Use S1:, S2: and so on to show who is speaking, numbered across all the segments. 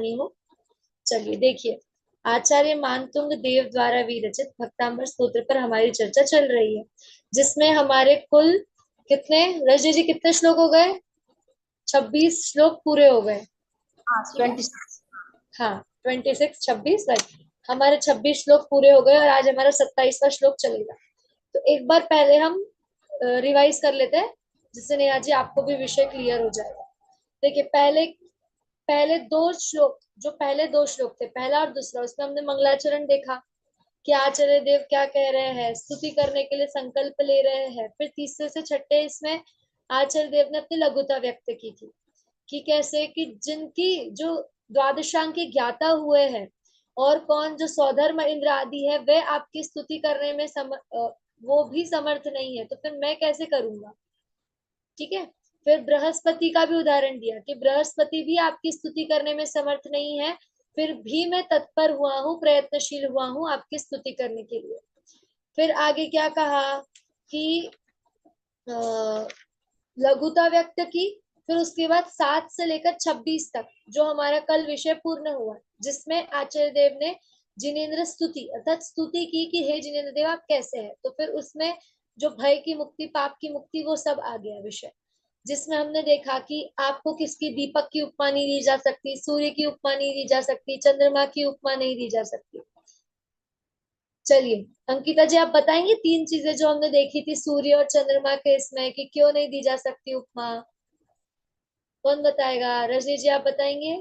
S1: ज्ञानी हूँ। चलिए देखिए, आचार्य मानतुंग देव द्वारा विरचित भक्तांबर स्तोत्र पर हमारी चर्चा चल रही है, जिसमें हमारे कुल कितने, रजनी जी कितने श्लोक हो गए? 26 श्लोक पूरे हो गए।
S2: हाँ,
S1: ठीक है,
S2: 26।
S1: हाँ 26 26 राइट। हमारे 26 श्लोक पूरे हो गए और आज हमारा 27वां श्लोक चलेगा। तो एक बार पहले हम रिवाइज कर लेते हैं, जिससे नेहा जी आपको भी विषय क्लियर हो जाएगा। देखिए, पहले पहले दो श्लोक, जो पहले दो श्लोक थे, पहला और दूसरा, उसमें हमने मंगलाचरण देखा कि आचार्य देव क्या कह रहे हैं, स्तुति करने के लिए संकल्प ले रहे हैं। फिर तीसरे से छठे इसमें आचार्य देव ने अपनी लघुता व्यक्त की थी कि कैसे कि जिनकी जो द्वादशांकी ज्ञाता हुए हैं और कौन जो सौधर्म इंद्र आदि है, वे आपकी स्तुति करने में वो भी समर्थ नहीं है, तो फिर मैं कैसे करूंगा। ठीक है, फिर बृहस्पति का भी उदाहरण दिया कि बृहस्पति भी आपकी स्तुति करने में समर्थ नहीं है, फिर भी मैं तत्पर हुआ हूँ, प्रयत्नशील हुआ हूँ आपकी स्तुति करने के लिए। फिर आगे क्या कहा कि लघुता व्यक्त की। फिर उसके बाद 7 से लेकर 26 तक जो हमारा कल विषय पूर्ण हुआ, जिसमें आचार्य देव ने जिनेन्द्र स्तुति अर्थात स्तुति की कि हे जिनेन्द्र देव आप कैसे हैं। तो फिर उसमें जो भय की मुक्ति, पाप की मुक्ति, वो सब आ गया विषय, जिसमें हमने देखा कि आपको किसकी दीपक की उपमा नहीं दी जा सकती, सूर्य की उपमा नहीं दी जा सकती, चंद्रमा की उपमा नहीं दी जा सकती। चलिए अंकिता जी, आप बताएंगे 3 चीजें जो हमने देखी थी सूर्य और चंद्रमा के इसमें, कि क्यों नहीं दी जा सकती उपमा। कौन बताएगा? रजनी जी आप बताएंगे,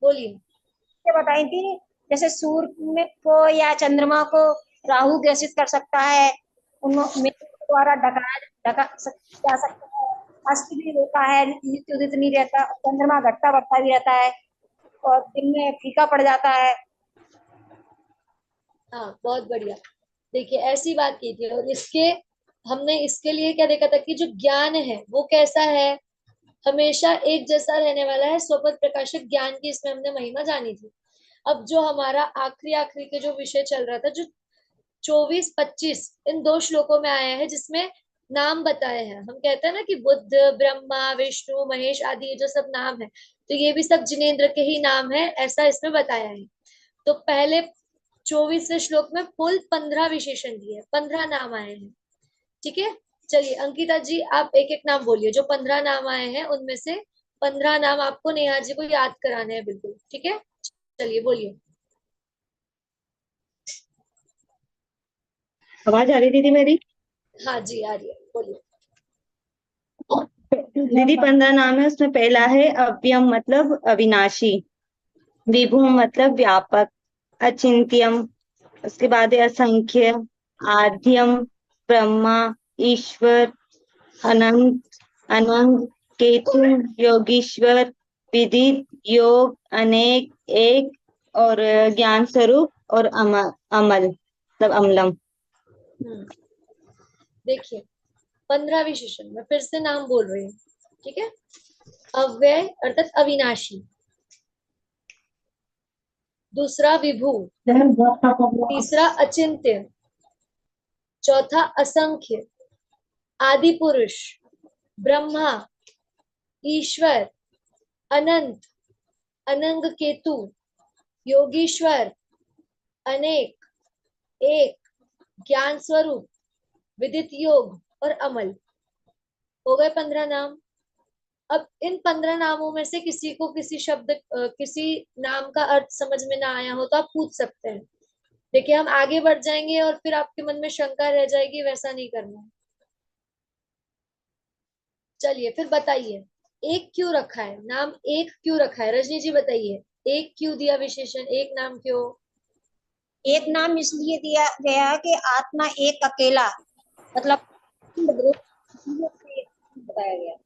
S1: बोलिए।
S2: ये बताई थी, जैसे सूर्य में को या चंद्रमा को राहु ग्रसित कर सकता है, उनमें द्वारा ढका जा सकता है। अस्त भी होता है, नित्य उदित नहीं रहता, चंद्रमा घटता बढ़ता भी रहता है और दिन में फीका पड़ जाता है।
S1: हाँ बहुत बढ़िया। देखिए ऐसी बात की थी, और इसके हमने इसके लिए क्या देखा था कि जो ज्ञान है वो कैसा है, हमेशा एक जैसा रहने वाला है, स्वपद प्रकाशक ज्ञान की इसमें हमने महिमा जानी थी। अब जो हमारा आखिरी आखिरी के जो विषय चल रहा था, जो 24 25 इन दो श्लोकों में आया है, जिसमें नाम बताए हैं, हम कहते हैं ना कि बुद्ध, ब्रह्मा, विष्णु, महेश आदि ये जो सब नाम है, तो ये भी सब जिनेन्द्र के ही नाम है, ऐसा इसमें बताया है। तो पहले 24वें श्लोक में कुल 15 विशेषण दिए, 15 नाम आए हैं। ठीक है, चलिए अंकिता जी आप एक एक नाम बोलिए, जो 15 नाम आए हैं उनमें से 15 नाम आपको नेहा जी को याद कराने हैं, बिल्कुल ठीक है। चलिए बोलिए।
S3: आवाज आ रही दीदी मेरी?
S1: हाँ जी आ रही है, बोलिए।
S3: दीदी 15 नाम है, उसमें पहला है अव्ययम मतलब अविनाशी, विभु मतलब व्यापक, अचिंत्यम, उसके बाद है असंख्य, आद्यम, ब्रह्मा, ईश्वर, अनंत, अनंत, केतु, योगीश्वर, विदित, योग, अनेक, एक, और ज्ञान स्वरूप, और अमल, अमल मतलब अमलम।
S1: देखिए 15 विशेषण मैं फिर से नाम बोल रही हूँ, ठीक है। अव्यय अर्थात अविनाशी, दूसरा विभु, तीसरा अचिंत्य, चौथा असंख्य, आदि पुरुष, ब्रह्मा, ईश्वर, अनंत, अनंग केतु, योगीश्वर, अनेक, एक, ज्ञान स्वरूप, विदित योग और अमल। हो गए 15 नाम। अब इन 15 नामों में से किसी को किसी शब्द किसी नाम का अर्थ समझ में ना आया हो तो आप पूछ सकते हैं। देखिए हम आगे बढ़ जाएंगे और फिर आपके मन में शंका रह जाएगी, वैसा नहीं करना है। चलिए फिर बताइए, एक क्यों रखा है नाम, एक क्यों रखा है, रजनी जी बताइए, एक क्यों दिया विशेषण, एक नाम क्यों?
S2: एक नाम इसलिए दिया गया कि आत्मा एक अकेला, मतलब बताया गया।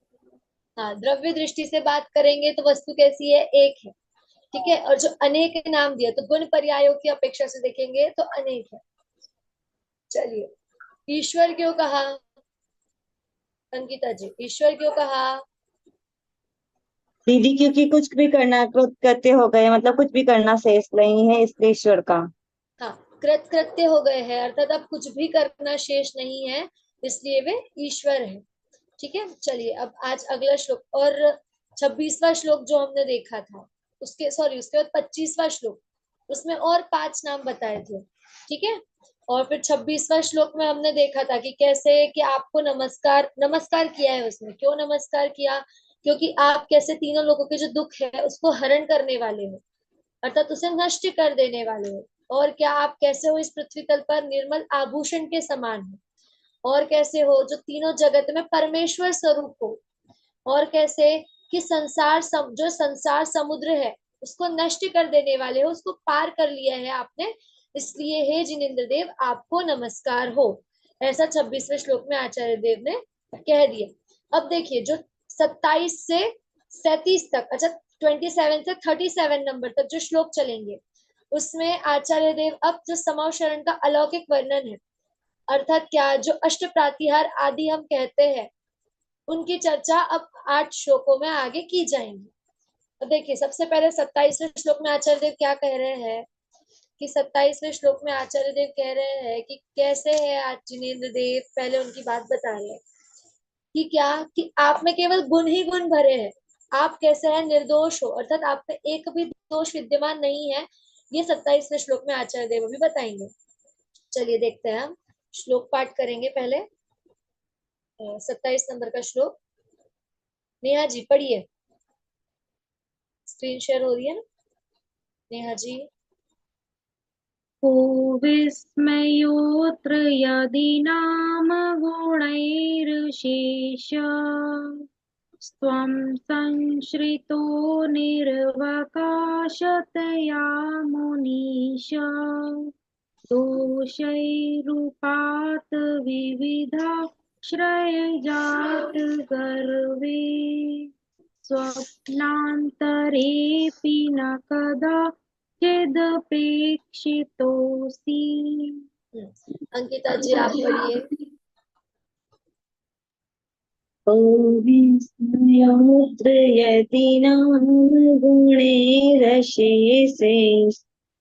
S1: हाँ द्रव्य दृष्टि से बात करेंगे तो वस्तु कैसी है, एक है। ठीक है, और जो अनेक नाम दिया तो गुण पर्यायों की अपेक्षा से देखेंगे तो अनेक है। चलिए ईश्वर क्यों कहा, अंकिता जी ईश्वर क्यों कहा?
S3: दीदी क्योंकि कुछ भी करना कृत कृत्य हो गए, मतलब कुछ भी करना शेष नहीं है, इसलिए ईश्वर का।
S1: हाँ कृत कृत्य हो गए हैं, अर्थात अब कुछ भी करना शेष नहीं है, इसलिए वे ईश्वर है। ठीक है, चलिए अब आज अगला श्लोक, और 26वां श्लोक जो हमने देखा था, उसके उसके बाद 25वां श्लोक, उसमें और 5 नाम बताए थे, ठीक है। और फिर 26वां श्लोक में हमने देखा था कि कैसे कि आपको नमस्कार नमस्कार किया है उसने, क्यों नमस्कार किया, क्योंकि आप कैसे तीनों लोगों के जो दुख है उसको हरण करने वाले हो, अर्थात उसे नष्ट कर देने वाले हो। और क्या आप कैसे हो इस पृथ्वी तल पर निर्मल आभूषण के समान हो, और कैसे हो जो तीनों जगत में परमेश्वर स्वरूप हो, और कैसे कि जो संसार समुद्र है उसको नष्ट कर देने वाले हो, उसको पार कर लिया है आपने, इसलिए हे जिनेन्द्र देव आपको नमस्कार हो। ऐसा 26वें श्लोक में आचार्य देव ने कह दिया। अब देखिए जो 27 से 37 तक, अच्छा 27 से 37 नंबर तक जो श्लोक चलेंगे, उसमें आचार्य देव अब जो समव शरण का अलौकिक वर्णन है, अर्थात क्या जो अष्ट प्रातिहार आदि हम कहते हैं, उनकी चर्चा अब 8 श्लोकों में आगे की जाएंगी। तो देखिए सबसे पहले 27वें श्लोक में आचार्य देव क्या कह रहे हैं कि 27वें श्लोक में आचार्य देव कह रहे हैं कि कैसे है आज जिनेन्द्र देव, पहले उनकी बात बता रहे हैं कि क्या कि आप में केवल गुण ही गुण भरे हैं, आप कैसे हैं निर्दोष हो, अर्थात आप में एक भी दोष विद्यमान नहीं है। ये 27वें श्लोक में आचार्य देव भी बताएंगे। चलिए देखते हैं, हम श्लोक पाठ करेंगे पहले। 27 नंबर का श्लोक नेहा जी पढ़िए, स्क्रीन शेयर हो रही है ना नेहा जी।
S4: को विस्मयोऽत्र यदि नाम गुणैर्विशेष स्वं संश्रितो निर्वकाशतया मुनीश दोषैरूपात् विविधा श्रयजात गर्वे स्वप्नान्तरेऽपि न कदा चिदपेक्षितोऽसि।
S1: अंकिता जी आप पढ़िए।
S3: विस्मयोऽत्र यदि नाम गुणैरशेषे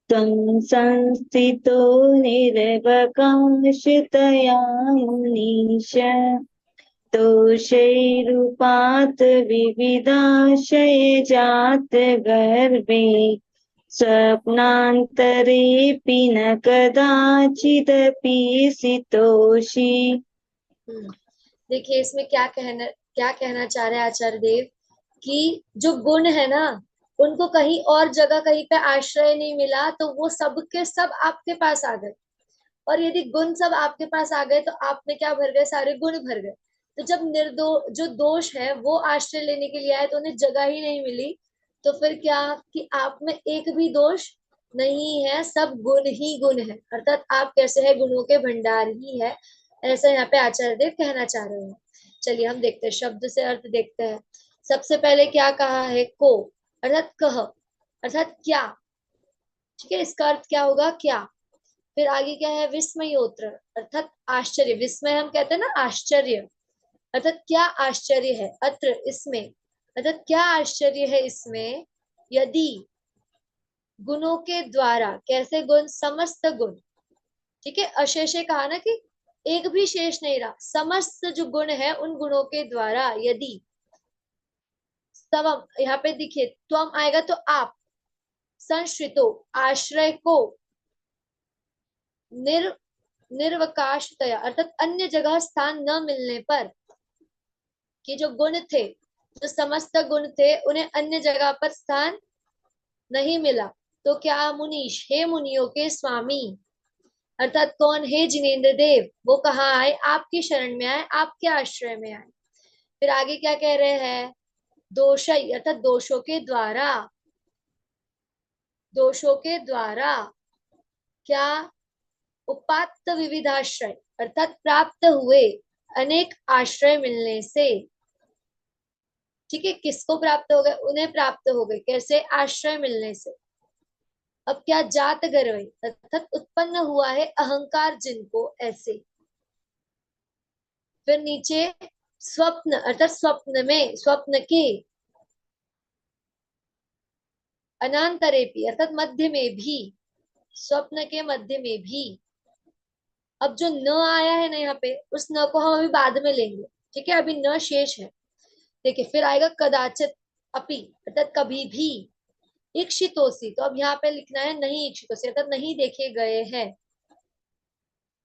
S3: त्वं संस्थितो निर्वकाशतया मुनीश दोषैरूपात् विविधाशयजात गर्भे स्वप्नान्तरेऽपि न कदाचिदपि सितोषि।
S1: देखिए इसमें क्या कहना चाह रहे हैं आचार्य देव कि जो गुण है ना, उनको कहीं और जगह कहीं पे आश्रय नहीं मिला, तो वो सब के सब आपके पास आ गए, और यदि गुण सब आपके पास आ गए तो आप में क्या भर गए, सारे गुण भर गए। तो जब जो दोष है वो आश्रय लेने के लिए आए तो उन्हें जगह ही नहीं मिली, तो फिर क्या कि आप में एक भी दोष नहीं है, सब गुण ही गुण है, अर्थात आप कैसे है गुणों के भंडार ही है, ऐसा यहाँ पे आचार्य देव कहना चाह रहे हैं। चलिए हम देखते हैं, शब्द से अर्थ देखते हैं। सबसे पहले क्या कहा है, को अर्थात कह, अर्थात क्या, ठीक है, इसका अर्थ क्या होगा, क्या। फिर आगे क्या है, विस्मयोत्र अर्थात आश्चर्य, विस्मय हम कहते हैं ना आश्चर्य, अर्थात क्या आश्चर्य है, अत्र इसमें, अर्थात क्या आश्चर्य है इसमें, यदि गुणों के द्वारा, कैसे गुण, समस्त गुण, ठीक है, अशेष कहा ना कि एक भी शेष नहीं रहा, समस्त जो गुण है उन गुणों के द्वारा, यदि तवम, यहाँ पे देखिए त्वम आएगा तो आप, संश्रितो आश्रय को, निर्वकाशतया अर्थात अन्य जगह स्थान न मिलने पर, कि जो गुण थे, जो समस्त गुण थे, उन्हें अन्य जगह पर स्थान नहीं मिला, तो क्या मुनीश, हे मुनियों के स्वामी, अर्थात कौन, हे जिनेन्द्र देव, वो कहाँ आए, आपकी शरण में आए, आपके आश्रय में आए। फिर आगे क्या कह रहे हैं, दोषई अर्थात दोषों के द्वारा, दोषों के द्वारा क्या, उपात्त विविधाश्रय अर्थात प्राप्त हुए अनेक आश्रय मिलने से, ठीक है, किसको प्राप्त हो गए, उन्हें प्राप्त हो गए, कैसे, आश्रय मिलने से। अब क्या, जात गर्व अर्थात उत्पन्न हुआ है अहंकार जिनको, ऐसे। फिर नीचे स्वप्न अर्थात स्वप्न में, स्वप्न के, अनांतरेपी अर्थात मध्य में भी, स्वप्न के मध्य में भी। अब जो न आया है ना यहाँ पे, उस न को हम अभी बाद में लेंगे, ठीक है, अभी न शेष है। देखिए फिर आएगा कदाचित, अपि अर्थात कभी भी, इक्षितोसी तो अब यहाँ पे लिखना है नहीं इक्षितोसी अर्थात नहीं देखे गए हैं।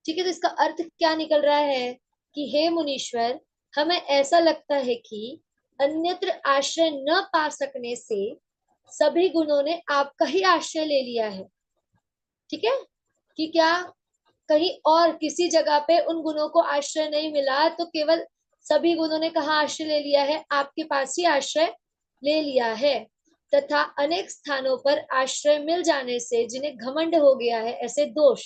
S1: ठीक है, तो इसका अर्थ क्या निकल रहा है कि हे मुनीश्वर, हमें ऐसा लगता है कि अन्यत्र आश्रय न पा सकने से सभी गुणों ने आपका ही आश्रय ले लिया है। ठीक है, कि क्या कहीं और किसी जगह पे उन गुणों को आश्रय नहीं मिला, तो केवल सभी गुणों ने कहा आश्रय ले लिया है, आपके पास ही आश्रय ले लिया है। तथा अनेक स्थानों पर आश्रय मिल जाने से जिन्हें घमंड हो गया है ऐसे दोष,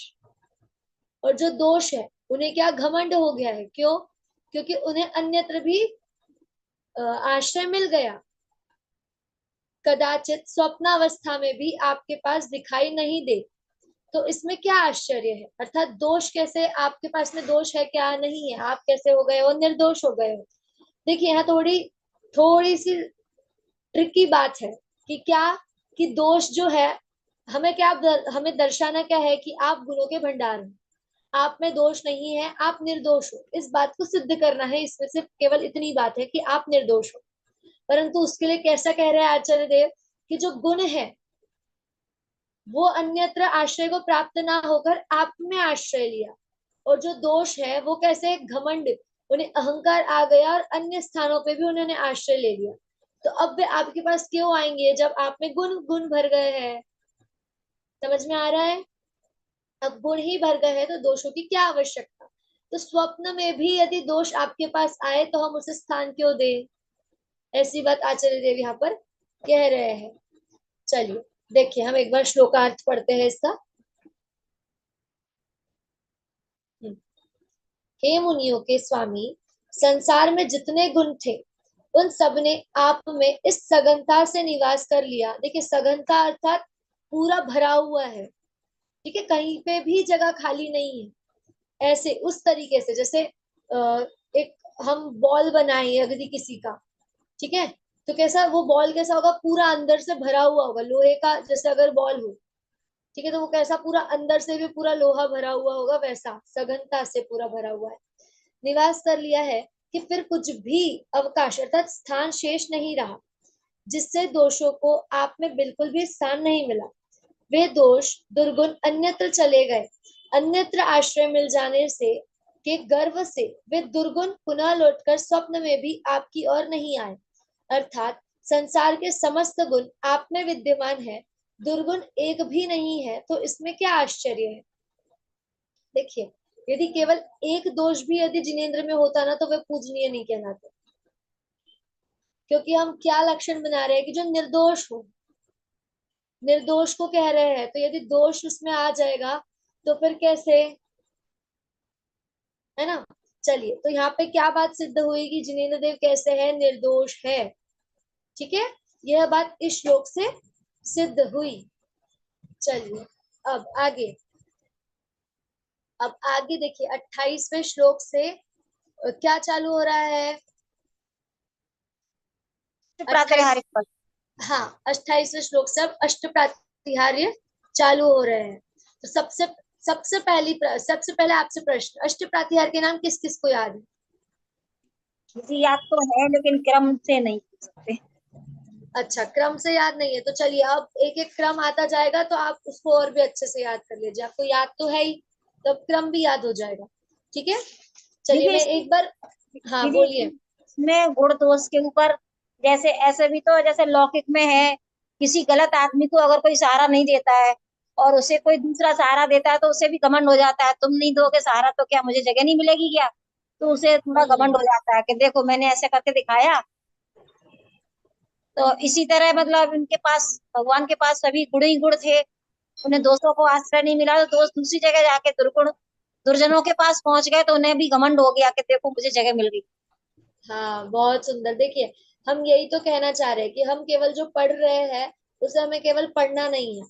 S1: और जो दोष है उन्हें क्या घमंड हो गया है, क्यों? क्योंकि उन्हें अन्यत्र भी आश्रय मिल गया। कदाचित स्वप्नावस्था में भी आपके पास दिखाई नहीं दे, तो इसमें क्या आश्चर्य है? अर्थात दोष कैसे, आपके पास में दोष है क्या? नहीं है, आप कैसे हो गए हो निर्दोष हो गए हो? देखिए यहाँ थोड़ी थोड़ी सी ट्रिकी बात है कि क्या, कि दोष जो है हमें क्या, हमें दर्शाना क्या है कि आप गुणों के भंडार हैं, आप में दोष नहीं है, आप निर्दोष हो, इस बात को सिद्ध करना है। इसमें सिर्फ केवल इतनी बात है कि आप निर्दोष हो। परंतु उसके लिए कैसा कह रहे हैं आचार्य देव कि जो गुण है वो अन्यत्र आश्रय को प्राप्त ना होकर आप में आश्रय लिया, और जो दोष है वो कैसे, घमंड, उन्हें अहंकार आ गया और अन्य स्थानों पे भी उन्होंने आश्रय ले लिया। तो अब वे आपके पास क्यों आएंगे जब आप में गुण गुण भर गए हैं? समझ में आ रहा है? अब गुण ही भर गए हैं तो दोषों की क्या आवश्यकता? तो स्वप्न में भी यदि दोष आपके पास आए तो हम उसे स्थान क्यों दें? ऐसी बात आचार्य देव यहाँ पर कह रहे हैं। चलिए देखिए, हम एक बार श्लोकार्थ पढ़ते हैं इसका। हे मुनियों के स्वामी, संसार में जितने गुण थे उन सब ने आप में इस सघनता से निवास कर लिया। देखिए सघनता अर्थात पूरा भरा हुआ है। ठीक है, कहीं पे भी जगह खाली नहीं है। ऐसे उस तरीके से जैसे एक हम बॉल बनाए यदि किसी का, ठीक है, तो कैसा वो बॉल कैसा होगा, पूरा अंदर से भरा हुआ होगा, लोहे का जैसे अगर बॉल हो, ठीक है, तो वो कैसा पूरा अंदर से भी पूरा लोहा भरा हुआ होगा, वैसा सघनता से पूरा भरा हुआ है, निवास कर लिया है कि फिर कुछ भी अवकाश अर्थात स्थान शेष नहीं रहा, जिससे दोषों को आप में बिल्कुल भी स्थान नहीं मिला। वे दोष दुर्गुण अन्यत्र चले गए। अन्यत्र आश्रय मिल जाने से के गर्व से वे दुर्गुण पुनः लौटकर स्वप्न में भी आपकी ओर नहीं आए। अर्थात संसार के समस्त गुण आप में विद्यमान है, दुर्गुण एक भी नहीं है, तो इसमें क्या आश्चर्य है? देखिए यदि केवल एक दोष भी यदि जिनेंद्र में होता ना तो वे पूजनीय नहीं कहलाते, क्योंकि हम क्या लक्षण बना रहे हैं कि जो निर्दोष हो, निर्दोष को कह रहे हैं, तो यदि दोष उसमें आ जाएगा तो फिर कैसे, है ना? चलिए, तो यहाँ पे क्या बात सिद्ध हुई कि जिनेंद्र देव कैसे है, निर्दोष है। ठीक है, यह बात इस श्लोक से सिद्ध हुई। चलिए अब आगे, अब आगे देखिए 28वें श्लोक से क्या चालू हो रहा है?
S2: प्रातिहारिक पद।
S1: हाँ, 28वें श्लोक से अब अष्ट प्रातिहार्य चालू हो रहे हैं। तो सबसे सबसे पहले आपसे प्रश्न, अष्ट प्रातिहार्य के नाम किस किस को याद है?
S2: जी याद तो है लेकिन क्रम से नहीं पूछ सकते।
S1: अच्छा, क्रम से याद नहीं है, तो चलिए अब एक एक क्रम आता जाएगा तो आप उसको और भी अच्छे से याद कर लीजिए। आपको याद तो है ही, तो अब क्रम भी याद हो जाएगा। ठीक है, चलिए मैं एक बार, हाँ
S2: दीदी
S1: बोलिए।
S2: इसमें गुण दोष के ऊपर जैसे ऐसे भी तो जैसे लौकिक में है, किसी गलत आदमी को अगर कोई सहारा नहीं देता है और उसे कोई दूसरा सहारा देता है तो उसे भी घमंड हो जाता है, तुम नहीं दोगे सहारा तो क्या मुझे जगह नहीं मिलेगी क्या? तो उसे थोड़ा घमंड हो जाता है कि देखो मैंने ऐसे करके दिखाया। तो इसी तरह मतलब उनके पास, भगवान के पास सभी गुण ही गुण थे, उन्हें दोषों को आश्रय नहीं मिला, तो दोस्त दूसरी जगह जाके दुर्गुण दुर्जनों के पास पहुंच गए तो उन्हें भी घमंड हो गया कि देखो मुझे जगह मिल गई।
S1: हाँ बहुत सुंदर। देखिए हम यही तो कहना चाह रहे हैं कि हम केवल जो पढ़ रहे हैं उसे हमें केवल पढ़ना नहीं है,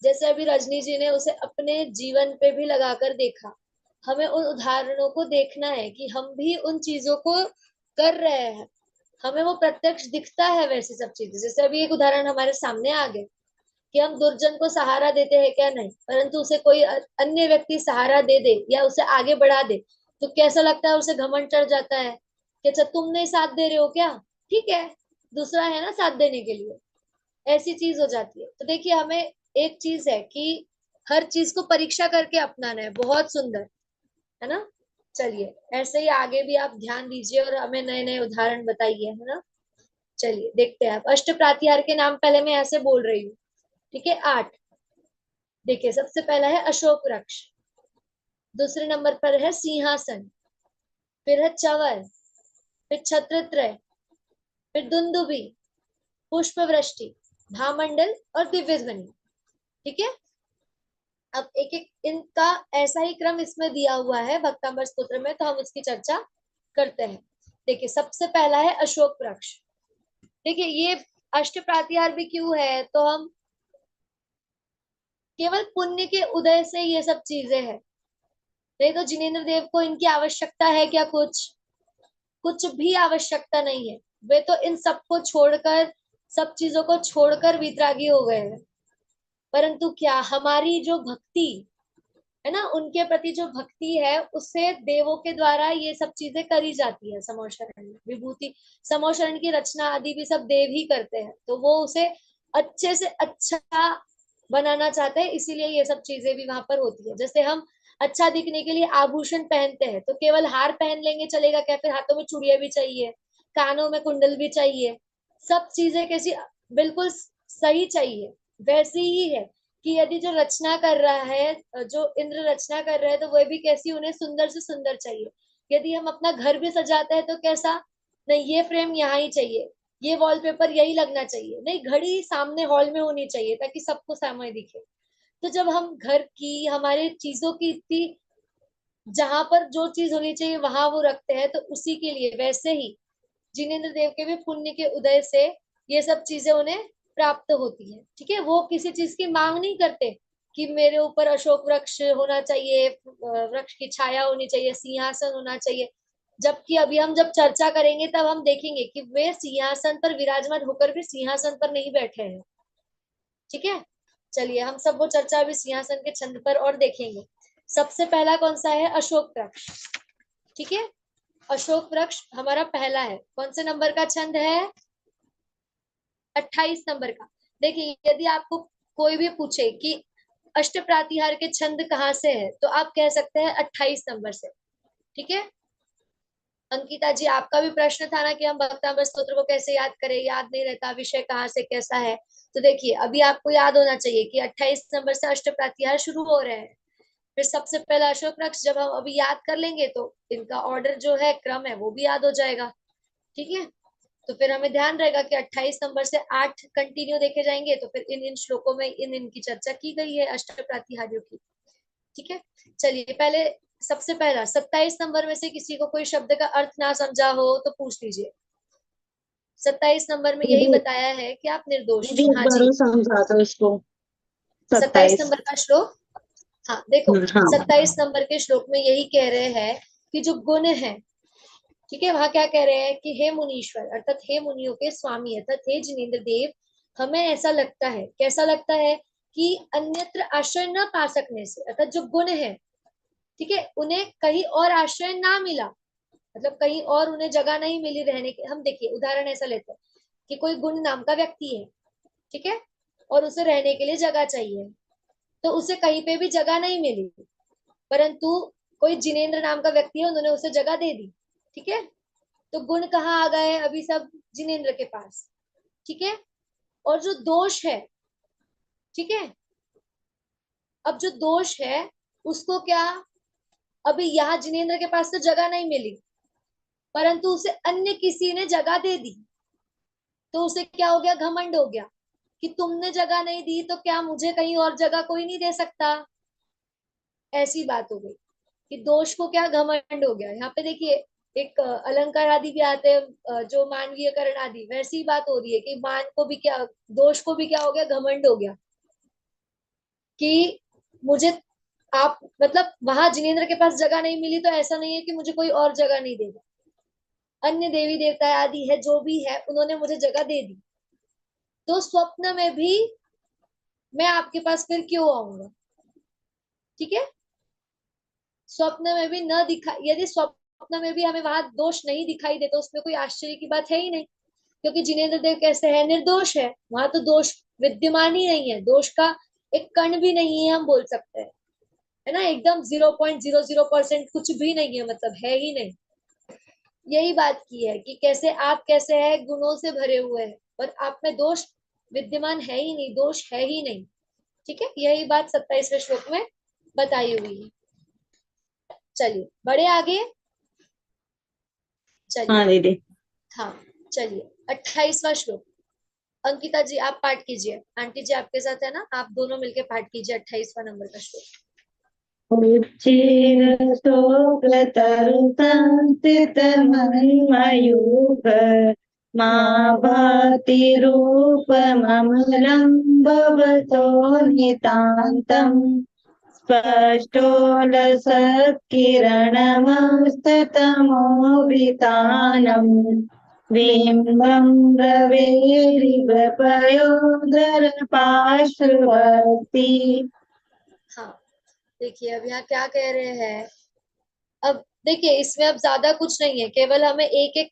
S1: जैसे अभी रजनी जी ने उसे अपने जीवन पे भी लगाकर देखा। हमें उन उदाहरणों को देखना है कि हम भी उन चीजों को कर रहे हैं, हमें वो प्रत्यक्ष दिखता है वैसी सब चीजें। जैसे अभी एक उदाहरण हमारे सामने आ गए कि हम दुर्जन को सहारा देते हैं क्या? नहीं, परंतु उसे कोई अन्य व्यक्ति सहारा दे दे या उसे आगे बढ़ा दे तो कैसा लगता है, उसे घमंड चढ़ जाता है कि अच्छा तुम नहीं साथ दे रहे हो क्या? ठीक है, दूसरा है ना साथ देने के लिए, ऐसी चीज हो जाती है। तो देखिए हमें एक चीज है कि हर चीज को परीक्षा करके अपनाना है, बहुत सुंदर है ना। चलिए ऐसे ही आगे भी आप ध्यान दीजिए और हमें नए नए उदाहरण बताइए, है ना। चलिए देखते हैं, आप अष्ट प्रातिहार के नाम पहले मैं ऐसे बोल रही हूँ, ठीक है। 8, देखिए सबसे पहला है अशोक वृक्ष, दूसरे नंबर पर है सिंहासन, फिर है चवर, फिर छत्रत्रय, फिर दुंदुभी, पुष्प वृष्टि, भामंडल और दिव्य ध्वनि। ठीक है। अब एक एक इनका ऐसा ही क्रम इसमें दिया हुआ है भक्तांबर स्तोत्र में, तो हम इसकी चर्चा करते हैं। देखिए सबसे पहला है अशोक वृक्ष। देखिए ये अष्ट प्रातिहार भी क्यों है, तो हम केवल पुण्य के उदय से ये सब चीजें हैं, नहीं तो जिनेन्द्र देव को इनकी आवश्यकता है क्या? कुछ भी आवश्यकता नहीं है। वे तो इन सबको छोड़कर, सब चीजों को छोड़कर वितरागी हो गए हैं। परंतु क्या हमारी जो भक्ति है ना, उनके प्रति जो भक्ति है, उससे देवों के द्वारा ये सब चीजें करी जाती है। समोशरण में विभूति, समोशरण की रचना आदि भी सब देव ही करते हैं, तो वो उसे अच्छे से अच्छा बनाना चाहते हैं, इसीलिए ये सब चीजें भी वहां पर होती है। जैसे हम अच्छा दिखने के लिए आभूषण पहनते हैं, तो केवल हार पहन लेंगे चलेगा क्या? फिर हाथों में चूड़ियां भी चाहिए, कानों में कुंडल भी चाहिए, सब चीजें कैसी बिल्कुल सही चाहिए। वैसी ही है कि यदि जो रचना कर रहा है, जो इंद्र रचना कर रहे हैं, तो वह भी कैसी, उन्हें सुंदर से सुंदर चाहिए। यदि हम अपना घर भी सजाते हैं तो कैसा, नहीं ये फ्रेम यहाँ ही चाहिए, ये वॉलपेपर यही लगना चाहिए, नहीं घड़ी सामने हॉल में होनी चाहिए ताकि सबको सामने दिखे। तो जब हम घर की, हमारे चीजों की इतनी, जहां पर जो चीज होनी चाहिए वहां वो रखते हैं, तो उसी के लिए वैसे ही जिनेन्द्र देव के भी पुण्य के उदय से ये सब चीजें उन्हें प्राप्त होती है। ठीक है, वो किसी चीज की मांग नहीं करते कि मेरे ऊपर अशोक वृक्ष होना चाहिए, वृक्ष की छाया होनी चाहिए, सिंहासन होना चाहिए। जबकि अभी हम जब चर्चा करेंगे तब हम देखेंगे कि वे सिंहासन पर विराजमान होकर भी सिंहासन पर नहीं बैठे हैं। ठीक है, चलिए हम सब वो चर्चा अभी सिंहासन के छंद पर और देखेंगे। सबसे पहला कौन सा है? अशोक वृक्ष। ठीक है, अशोक वृक्ष हमारा पहला है। कौन से नंबर का छंद है? 28 नंबर का। देखिए यदि आपको कोई भी पूछे कि अष्ट प्रातिहार के छंद कहाँ से है, तो आप कह सकते हैं 28 नंबर से। ठीक है अंकिता जी, आपका भी प्रश्न था ना कि हम भक्तांबर स्तोत्र को कैसे याद करें, याद नहीं रहता, विषय कहाँ से कैसा है। तो देखिए अभी आपको याद होना चाहिए कि 28 नंबर से अष्ट प्रातिहार शुरू हो रहे हैं। फिर सबसे पहला अशोक वृक्ष जब हम अभी याद कर लेंगे तो इनका ऑर्डर जो है, क्रम है, वो भी याद हो जाएगा। ठीक है, तो फिर हमें ध्यान रहेगा कि 28 नंबर से 8 कंटिन्यू देखे जाएंगे, तो फिर इन इन श्लोकों में इन इनकी चर्चा की गई है अष्ट प्रातिहार्यों की। ठीक है, चलिए पहले सबसे पहला 27 नंबर में से किसी को कोई शब्द का अर्थ ना समझा हो तो पूछ लीजिए। 27 नंबर में यही
S3: दीदी
S1: बताया है कि आप निर्दोष
S3: दीदी
S1: हो।
S3: एक
S1: हाँ
S3: बार
S1: जी,
S3: और समझा दो इसको।
S1: 27
S3: 27।
S1: नंबर का श्लोक। हाँ देखो,
S3: हाँ।
S1: 27 नंबर के श्लोक में यही कह रहे हैं कि जो गुण है, ठीक है, वहां क्या कह रहे हैं कि हे मुनीश्वर, अर्थात हे मुनियों के स्वामी, अर्थात हे जिनेन्द्र देव, हमें ऐसा लगता है, कैसा लगता है कि अन्यत्र आश्रय न पा सकने से, अर्थात जो गुण है, ठीक है, उन्हें कहीं और आश्रय ना मिला, मतलब कहीं और उन्हें जगह नहीं मिली रहने की। हम देखिए उदाहरण ऐसा लेते हैं कि कोई गुण नाम का व्यक्ति है, ठीक है, और उसे रहने के लिए जगह चाहिए, तो उसे कहीं पे भी जगह नहीं मिली, परंतु कोई जिनेन्द्र नाम का व्यक्ति है, उन्होंने उसे जगह दे दी। ठीक है, तो गुण कहाँ आ गए? अभी सब जिनेन्द्र के पास। ठीक है, और जो दोष है, ठीक है, अब जो दोष है उसको क्या, अभी यहाँ जिनेन्द्र के पास तो जगह नहीं मिली, परंतु उसे अन्य किसी ने जगह दे दी, तो उसे क्या हो गया? घमंड हो गया कि तुमने जगह नहीं दी तो क्या मुझे कहीं और जगह कोई नहीं दे सकता। ऐसी बात हो गई कि दोष को क्या, घमंड हो गया। यहाँ पे देखिए एक अलंकार आदि भी आते हैं, जो मानवीय करण आदि, वैसी ही बात हो रही है कि मान को भी क्या, दोष को भी क्या हो गया? घमंड हो गया कि मुझे, आप मतलब वहां जिनेन्द्र के पास जगह नहीं मिली तो ऐसा नहीं है कि मुझे कोई और जगह नहीं देगा, अन्य देवी देवता आदि है जो भी है, उन्होंने मुझे जगह दे दी, तो स्वप्न में भी मैं आपके पास फिर क्यों आऊंगा? ठीक है, स्वप्न में भी न दिखा, यदि स्वप्न में भी हमें वहां दोष नहीं दिखाई देता, उसमें कोई आश्चर्य की बात है ही नहीं। क्योंकि जिनेंद्र देव कैसे है, निर्दोष है, वहां तो दोष विद्यमान ही नहीं है, दोष का एक कण भी नहीं है हम बोल सकते हैं, है ना, एकदम 0.00% कुछ भी नहीं है, मतलब है ही नहीं। यही बात की है कि कैसे आप कैसे है, गुणों से भरे हुए हैं, पर आप में दोष विद्यमान है ही नहीं, दोष है ही नहीं। ठीक है, यही बात 27वें श्लोक में बताई हुई है। चलिए बढ़े आगे।
S3: हाँ
S1: चलिए,
S3: दीदी।
S1: हाँ चलिए 28वां श्लोक। अंकिता जी आप पाठ कीजिए, आंटी जी आपके साथ है ना, आप दोनों मिलके पाठ कीजिए 28वां नंबर का श्लोक।
S3: उच्चैरसोगतरुसंस्थितमन्मयूख मा भाति रूपममलं भवतो नितान्तम् स्पष्टोलसत्किरणमस्ततमोभितानम् बिम्बं रवेरिव पयोदरपार्श्ववर्ती।
S1: हाँ देखिए अब यहाँ क्या कह रहे हैं। अब देखिए इसमें अब ज्यादा कुछ नहीं है, केवल हमें एक एक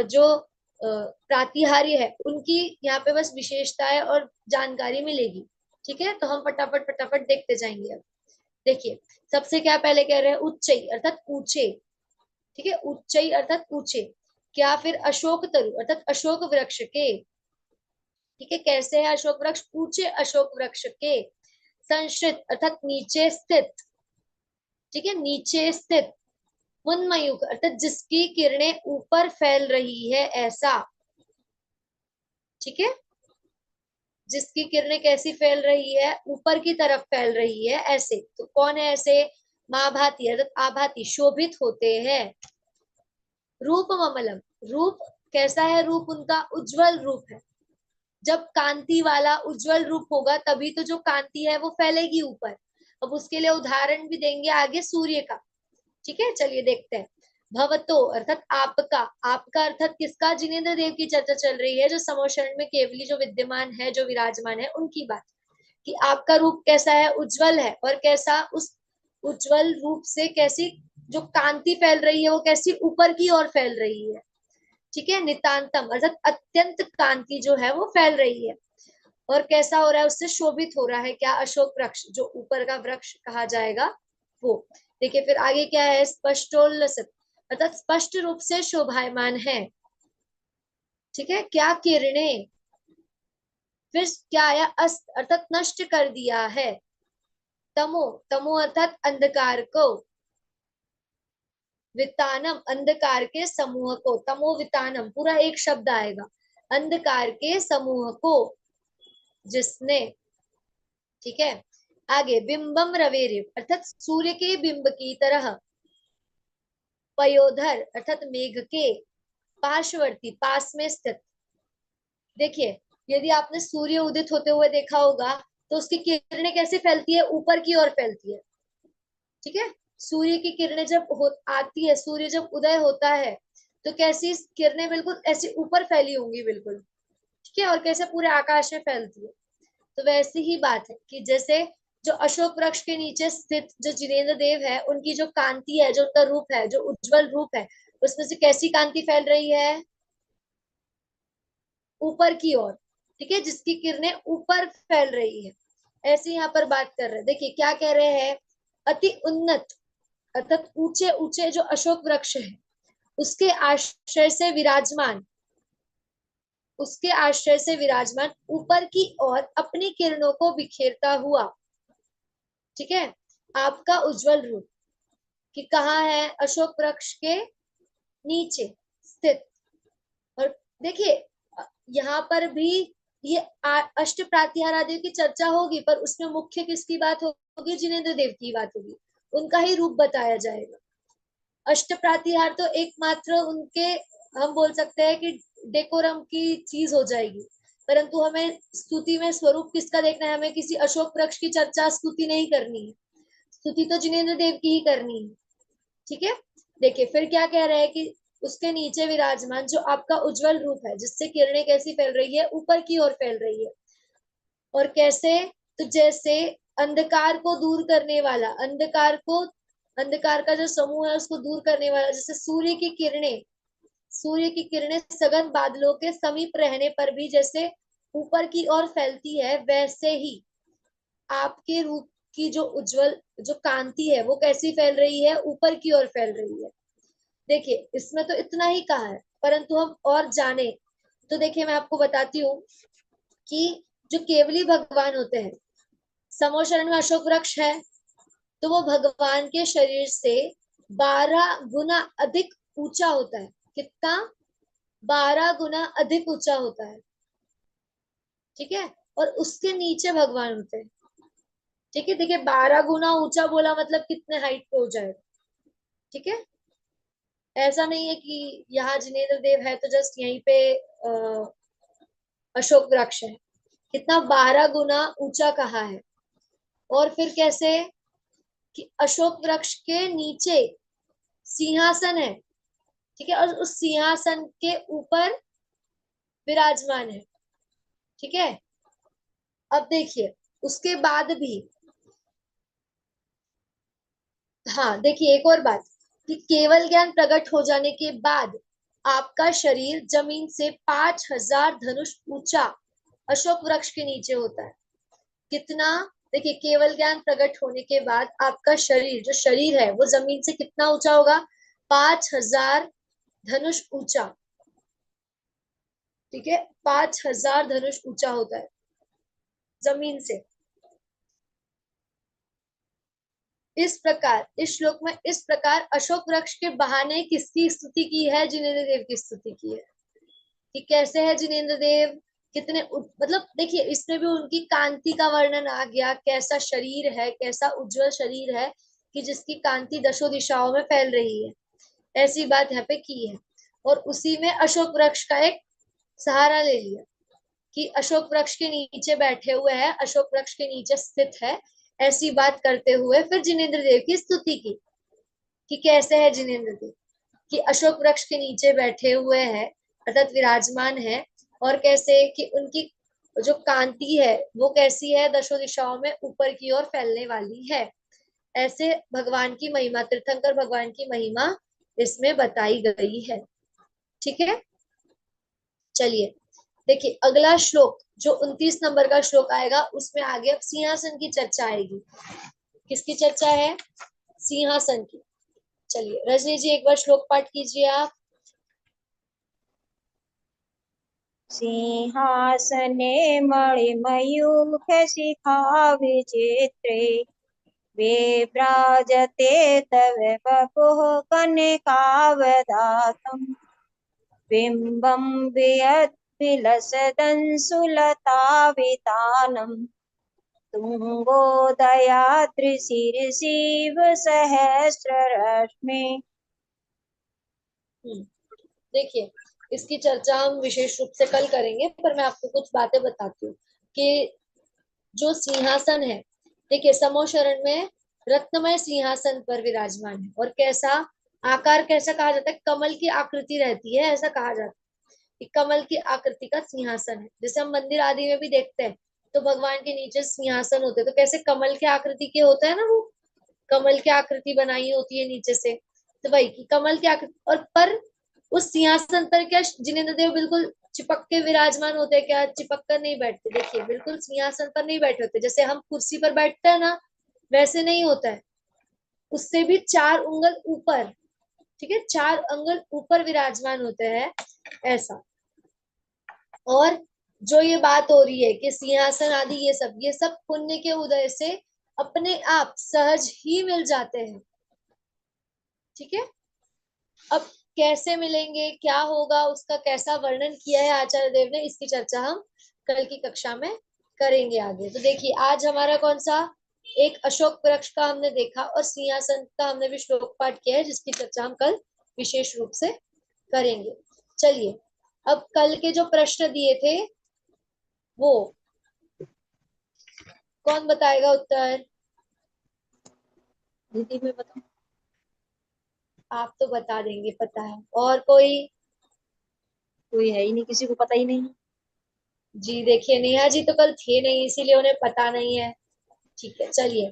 S1: जो प्रातिहार्य है उनकी यहाँ पे बस विशेषताएं और जानकारी मिलेगी। ठीक है, तो हम फटाफट फटाफट देखते जाएंगे। अब देखिए सबसे क्या पहले कह रहे हैं, उच्चई अर्थात ऊंचे। ठीक है, उच्चई अर्थात ऊंचे, क्या फिर अशोक तरु अर्थात अशोक वृक्ष के। ठीक है, कैसे है अशोक वृक्ष, ऊंचे अशोक वृक्ष के। संश्रित अर्थात नीचे स्थित। ठीक है, नीचे स्थित। उन्मयुग अर्थात जिसकी किरणें ऊपर फैल रही है ऐसा। ठीक है, जिसकी किरणें कैसी फैल रही है, ऊपर की तरफ फैल रही है ऐसे। तो कौन है ऐसे, माँ भाती अर्थात आभाती, शोभित होते हैं। रूप ममलम, रूप कैसा है, रूप उनका उज्जवल रूप है। जब कांति वाला उज्जवल रूप होगा तभी तो जो कांति है वो फैलेगी ऊपर। अब उसके लिए उदाहरण भी देंगे आगे सूर्य का। ठीक है, चलिए देखते हैं। भवतो अर्थात आपका, आपका अर्थात किसका, जिनेंद्र देव की चर्चा चल रही है, जो समोशरण में केवली जो विद्यमान है, जो विराजमान है, उनकी बात। कि आपका रूप कैसा है, उज्जवल है, और कैसा, उस उज्जवल रूप से कैसी जो कांति फैल रही है वो कैसी ऊपर की ओर फैल रही है। ठीक है, नितांतम अर्थात अत्यंत कांति जो है वो फैल रही है। और कैसा हो रहा है, उससे शोभित हो रहा है, क्या, अशोक वृक्ष, जो ऊपर का वृक्ष कहा जाएगा वो। देखिए फिर आगे क्या है, स्पष्टोल्लसित अर्थात स्पष्ट रूप से शोभायमान है। ठीक है, क्या किरणें, फिर क्या आया, अस्त अर्थात नष्ट कर दिया है। तमो, तमो अर्थात अंधकार को। वितानम अंधकार के समूह को, तमो वितानम पूरा एक शब्द आएगा, अंधकार के समूह को जिसने। ठीक है, आगे बिंबम रवेरिव अर्थात सूर्य के बिंब की तरह। पयोधर अर्थात मेघ के पार्श्ववर्ती, पास में स्थित। देखिए यदि आपने सूर्य उदित होते हुए देखा होगा तो उसकी किरणें कैसे फैलती है, ऊपर की ओर फैलती है। ठीक है, सूर्य की किरणें जब आती है, सूर्य जब उदय होता है तो कैसी किरणें बिल्कुल ऐसी ऊपर फैली होंगी बिल्कुल। ठीक है, और कैसे पूरे आकाश में फैलती है। तो वैसी ही बात है कि जैसे जो अशोक वृक्ष के नीचे स्थित जो जिनेंद्र देव है, उनकी जो कांति है, जो उनका रूप है, जो उज्जवल रूप है, उसमें से कैसी कांति फैल रही है, ऊपर की ओर। ठीक है, जिसकी किरणें ऊपर फैल रही है, ऐसे यहाँ पर बात कर रहे हैं। देखिए क्या कह रहे हैं, अति उन्नत अर्थात ऊंचे ऊंचे जो अशोक वृक्ष है उसके आश्रय से विराजमान, उसके आश्रय से विराजमान ऊपर की ओर अपनी किरणों को बिखेरता हुआ। ठीक है, आपका उज्जवल रूप कि कहाँ है, अशोक वृक्ष के नीचे स्थित। और देखिए यहाँ पर भी ये अष्ट प्रातिहार आदि की चर्चा होगी, पर उसमें मुख्य किसकी बात होगी, जिनेंद्र देव की बात होगी, उनका ही रूप बताया जाएगा। अष्ट प्रातिहार तो एकमात्र उनके, हम बोल सकते हैं कि डेकोरम की चीज हो जाएगी, परंतु हमें स्तुति में स्वरूप किसका देखना है, हमें किसी अशोक वृक्ष की चर्चा स्तुति नहीं करनी है, स्तुति तो जिनेंद्र देव की ही करनी है। ठीक है, देखिए फिर क्या कह रहे हैं कि उसके नीचे विराजमान जो आपका उज्जवल रूप है, जिससे किरणें कैसी फैल रही है, ऊपर की ओर फैल रही है। और कैसे, तो जैसे अंधकार को दूर करने वाला, अंधकार को, अंधकार का जो समूह है उसको दूर करने वाला, जैसे सूर्य की किरणें सूर्य की किरणें सघन बादलों के समीप रहने पर भी जैसे ऊपर की ओर फैलती है, वैसे ही आपके रूप की जो उज्जवल जो कांति है वो कैसी फैल रही है, ऊपर की ओर फैल रही है। देखिए इसमें तो इतना ही कहा है, परंतु हम और जाने तो देखिए मैं आपको बताती हूँ कि जो केवली भगवान होते हैं, समोशरण में अशोक वृक्ष है, तो वो भगवान के शरीर से 12 गुना अधिक ऊंचा होता है। कितना? 12 गुना अधिक ऊंचा होता है। ठीक है, और उसके नीचे भगवान होते हैं। ठीक है, देखिए 12 गुना ऊंचा बोला मतलब कितने हाइट पे हो जाएगा। ठीक है, ऐसा नहीं है कि यहाँ जिनेन्द्र देव है तो जस्ट यहीं पे अशोक वृक्ष है। कितना? 12 गुना ऊंचा कहा है। और फिर कैसे कि अशोक वृक्ष के नीचे सिंहासन है। ठीक है, और उस सिंहासन के ऊपर विराजमान है। ठीक है, अब देखिए उसके बाद भी, हाँ देखिए एक और बात कि केवल ज्ञान प्रकट हो जाने के बाद आपका शरीर जमीन से 5,000 धनुष ऊंचा अशोक वृक्ष के नीचे होता है। कितना? देखिए केवल ज्ञान प्रकट होने के बाद आपका शरीर, जो शरीर है वो जमीन से कितना ऊंचा होगा? 5,000 धनुष ऊंचा। ठीक है, 5,000 धनुष ऊंचा होता है जमीन से। इस प्रकार इस श्लोक में इस प्रकार अशोक वृक्ष के बहाने किसकी स्तुति की है? जिनेन्द्र देव की स्तुति की है कि कैसे है जिनेन्द्र देव, कितने मतलब देखिए इसमें भी उनकी कांति का वर्णन आ गया, कैसा शरीर है, कैसा उज्जवल शरीर है कि जिसकी कांति दशों दिशाओं में फैल रही है, ऐसी बात यहाँ पे की है। और उसी में अशोक वृक्ष का एक सहारा ले लिया कि अशोक वृक्ष के नीचे बैठे हुए हैं, अशोक वृक्ष के नीचे स्थित है, ऐसी बात करते हुए फिर जिनेन्द्र देव की स्तुति की कि कैसे है जिनेन्द्र देव, कि अशोक वृक्ष के नीचे बैठे हुए हैं अर्थात विराजमान है, और कैसे कि उनकी जो कांति है वो कैसी है? दशों दिशाओं में ऊपर की ओर फैलने वाली है। ऐसे भगवान की महिमा, तीर्थंकर भगवान की महिमा इसमें बताई गई है। ठीक है, चलिए देखिए अगला श्लोक जो 29 नंबर का श्लोक आएगा, उसमें आगे अब सिंहासन की चर्चा आएगी। किसकी चर्चा है? सिंहासन की। चलिए रजनी जी एक बार श्लोक पाठ कीजिए आप।
S2: सिंहासने मणिमयूख शिखा विचित्रे विभ्राजते तव वपुः कनकावदातम् बिम्बं विलसदंसुलतावितानम् तुंगोदयाद्रिशिरसिव सहस्ररश्मि।
S1: देखिए इसकी चर्चा हम विशेष रूप से कल करेंगे, पर मैं आपको कुछ बातें बताती हूँ कि जो सिंहासन है, देखिए समोशरण में रत्नमय सिंहासन पर विराजमान है, और कैसा आकार, कैसा कहा जाता है? कमल की आकृति रहती है, ऐसा कहा जाता है कि कमल की आकृति का सिंहासन है। जैसे हम मंदिर आदि में भी देखते हैं तो भगवान के नीचे सिंहासन होते हैं, तो कैसे कमल के आकृति के होता है ना, वो कमल की आकृति बनाई होती है नीचे से, तो वही की कमल की आकृति। और पर उस सिंहासन पर क्या जिनेन्द्र देव बिल्कुल चिपक के विराजमान होते हैं क्या? चिपक कर नहीं बैठते, देखिए बिल्कुल सिंहासन पर नहीं बैठे होते, जैसे हम कुर्सी पर बैठते हैं ना वैसे नहीं होता है, उससे भी 4 उंगल ऊपर। ठीक है, 4 अंगुल ऊपर विराजमान होते हैं, ऐसा। और जो ये बात हो रही है कि सिंहासन आदि ये सब पुण्य के उदय से अपने आप सहज ही मिल जाते हैं। ठीक है, अब कैसे मिलेंगे, क्या होगा, उसका कैसा वर्णन किया है आचार्य देव ने, इसकी चर्चा हम कल की कक्षा में करेंगे आगे। तो देखिए आज हमारा कौन सा, एक अशोक वृक्ष का हमने देखा और सिंहासन का हमने भी श्लोक पाठ किया है, जिसकी चर्चा हम कल विशेष रूप से करेंगे। चलिए अब कल के जो प्रश्न दिए थे वो कौन बताएगा उत्तर?
S2: दीदी मैं बताऊं?
S1: आप तो बता देंगे, पता है, और कोई?
S2: कोई है ही नहीं, किसी को पता ही नहीं।
S1: जी देखिए नेहा जी तो कल थे नहीं, इसीलिए उन्हें पता नहीं है। ठीक है चलिए,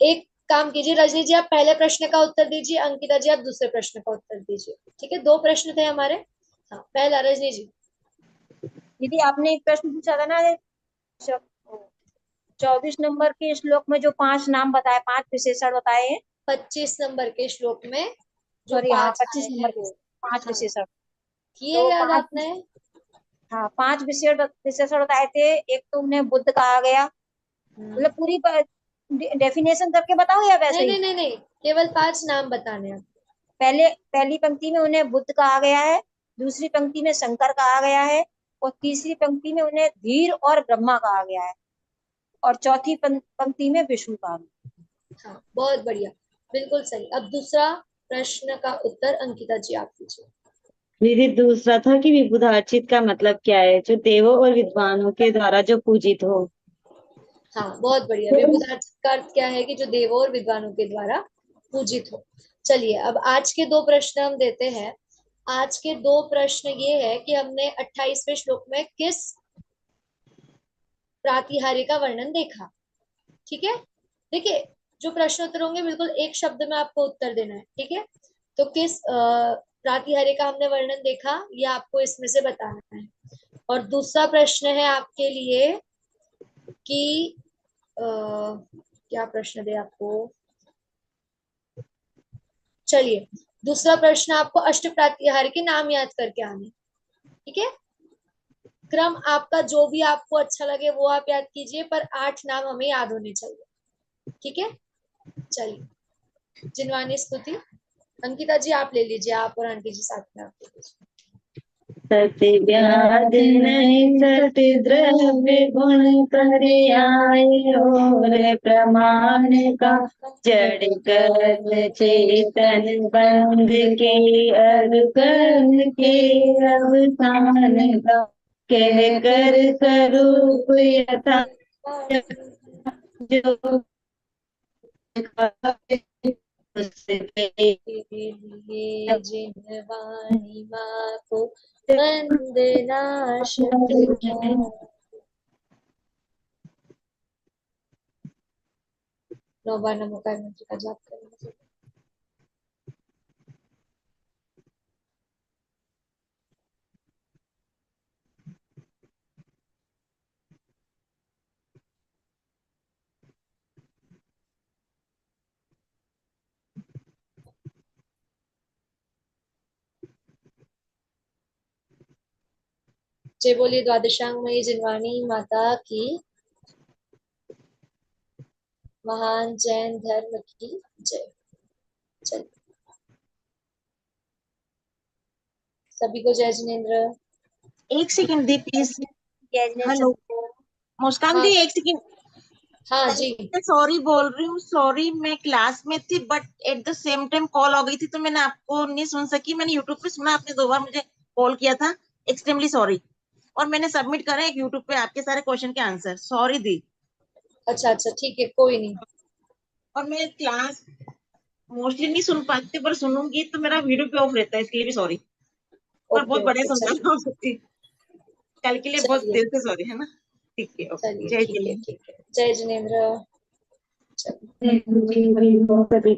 S1: एक काम कीजिए, रजनी जी आप पहले प्रश्न का उत्तर दीजिए, अंकिता जी आप दूसरे प्रश्न का उत्तर दीजिए। ठीक है, 2 प्रश्न थे हमारे। हाँ, पहला रजनी जी।
S2: दीदी आपने एक प्रश्न पूछा था ना, 24 नंबर के श्लोक में जो 5 नाम बताए, 5 विशेषण बताए हैं।
S1: 25 नंबर के श्लोक में जो
S2: सॉरी, हाँ
S1: 5
S2: 25
S1: आए हैं
S2: नंबर के
S1: वो।
S2: 5
S1: हाँ,
S2: विशेषण।
S1: किए
S2: तो
S1: याद
S2: 5,
S1: आपने?
S2: हाँ 5 विशेषण बताए थे। एक तो उन्हें बुद्ध कहा गया, मतलब पूरी डेफिनेशन करके बताओ या वैसे
S1: नहीं
S2: ही?
S1: नहीं नहीं नहीं, केवल 5 नाम बताने हैं।
S2: पहली पंक्ति में उन्हें बुद्ध कहा गया है, दूसरी पंक्ति में शंकर कहा गया है, और तीसरी पंक्ति में उन्हें धीर और ब्रह्मा कहा गया है, और चौथी पंक्ति में विष्णु कहा गया।
S1: हाँ, बहुत बढ़िया, बिल्कुल सही। अब दूसरा प्रश्न का उत्तर अंकिता जी आप दीजिए।
S3: दीदी दूसरा था कि विबुधार्चित का मतलब क्या है? जो देवों और विद्वानों के द्वारा जो पूजित हो।
S1: हाँ, बहुत बढ़िया। विबुधार्चित का अर्थ क्या है कि जो देवों और विद्वानों के द्वारा पूजित हो। चलिए, अब आज के 2 प्रश्न हम देते हैं। आज के 2 प्रश्न ये है कि हमने 28वें श्लोक में किस प्रातिहार्य का वर्णन देखा। ठीक है, देखिए जो प्रश्न उत्तर होंगे बिल्कुल एक शब्द में आपको उत्तर देना है। ठीक है, तो किस प्रातिहार्य का हमने वर्णन देखा ये आपको इसमें से बताना है। और दूसरा प्रश्न है आपके लिए कि क्या प्रश्न दे आपको। चलिए, दूसरा प्रश्न आपको अष्ट प्रातिहार्य के नाम याद करके आने। ठीक है, क्रम आपका जो भी आपको अच्छा लगे वो आप याद कीजिए, पर 8 नाम हमें याद होने चाहिए। ठीक है, चलिए, जिनवानी स्तुति अंकिता जी आप ले लीजिए, आप और आंटी जी साथ में आप ले लीजिए।
S3: सत्य व्याधि नहीं सत्य द्रव्य गुण पर्याय और प्रमाण का जड़ कर चेतन बंध के अकर्ण के अवसान का कह कर स्वरूप यथा जो उससे
S1: लिए जिनवाणी माँ को वंदना शुक्रता। नौ बार नमोकार मंत्र का जाप करेंगे। जय बोलिए द्वादशांगमयी जिनवाणी माता की, महान जैन धर्म की जय। चलिए, सभी को जय जिनेन्द्र।
S5: एक सेकंड दी प्लीज।
S2: जय जिनेन्द्र
S5: हेलो
S2: सबको।
S5: मुस्कान दी,
S1: हाँ
S5: एक सेकंड।
S1: हाँ जी।
S5: मैं सॉरी बोल रही हूँ, सॉरी मैं क्लास में थी but at the same time call आ गई थी तो मैंने आपको नहीं सुन सकी। मैंने यूट्यूब पे सुना, आपने 2 बार मुझे कॉल किया था, एक्सट्रीमली सॉरी। और मैंने सबमिट करा है यूट्यूब पे आपके सारे क्वेश्चन के आंसर। सॉरी दी।
S1: अच्छा अच्छा, ठीक है, कोई नहीं।
S5: और मैं क्लास मोस्टली नहीं सुन पाती पर सुनूंगी तो मेरा वीडियो पे ऑफ रहता है, इसके लिए भी सॉरी। पर बहुत
S1: ओके
S5: बढ़िया
S1: ओके,
S5: समझाना
S1: चलिए
S5: हो सकती। कल के लिए बहुत
S1: चलिए
S5: दिल से सॉरी, है ना। ठीक है, ओके,
S1: चलिए,
S5: जय
S1: ठीक है
S5: जिनेन्द्र।
S1: ठीक है, जय जिनेन्द्र। चलिए।
S3: सभी